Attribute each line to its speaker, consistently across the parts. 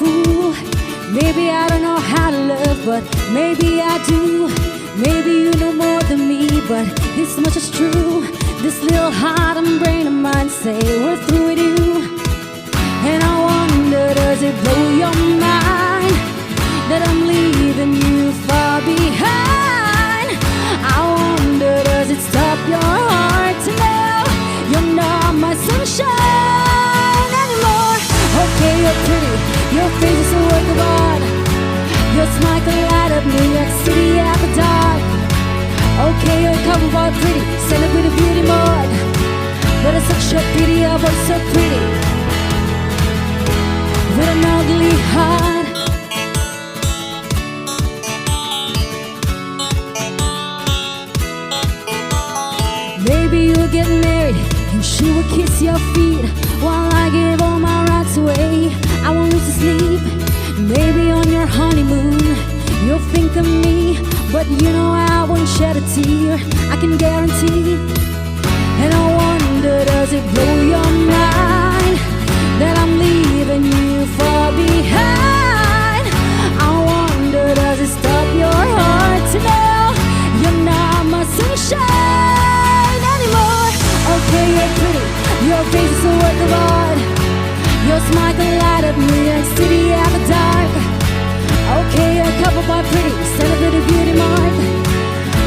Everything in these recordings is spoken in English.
Speaker 1: fool. Maybe I don't know how to love, but maybe I do. Maybe you know more than me, but this much is true. This little heart and brain of mine say we're through with you. And I wonder, does it blow your mind that I'm leaving you far behind? I wonder, does it stop your heart to know you're not my sunshine anymore? Okay, you're pretty, your face is a work of art. Your smile can light up New York City after dark. Okay, you're covered by pretty, celebrate a beauty mode. But it's such a pity, your voice so pretty, with an ugly heart. Maybe you'll get married and she will kiss your feet while I give all my rights away. I won't lose sleep. Maybe on your honeymoon you'll think of me, but you know I won't shed a tear, I can guarantee. And I wonder, does it blow your mind that I'm leaving you far behind? I wonder, does it stop your heart to know you're not my sunshine anymore? Okay, you're pretty, your face is a work of art. Your smile can light up New York City after dark. Okay, you're covered by pretty, celebrate a beauty mark.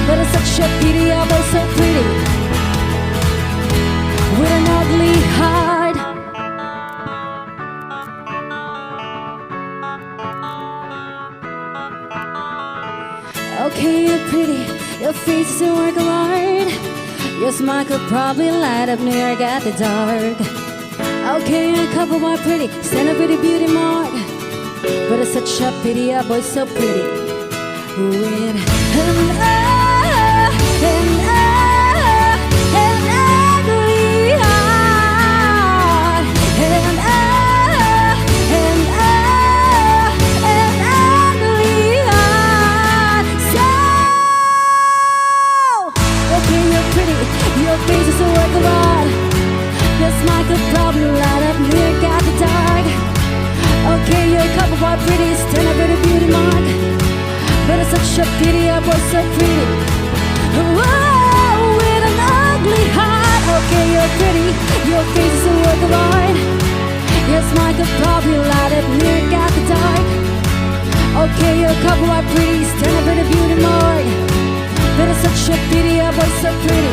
Speaker 1: But it's such a pity, you're both so pretty, with an ugly heart. Okay, you're pretty, your face is a work of art. Your smile could probably light up New York at the dark. Okay, you're covered by pretty, celebrate a beauty mark. But it's such a pity, our boy's so pretty, with an ugly heart. An ugly heart. So, okay, you're pretty, your face is a work of art. Your smile could probably light up New York at the dark. Okay, you're covered by pretty, stand up at a beauty mark. But it's such a pity, our boy's so pretty, whoa, with an ugly heart. Okay, you're pretty, your face is a work of art. Your smile could probably light up New York at the dark. Okay, you're covered by pretty, stand up at a beauty mark. But it's such a pity, our boy's so pretty.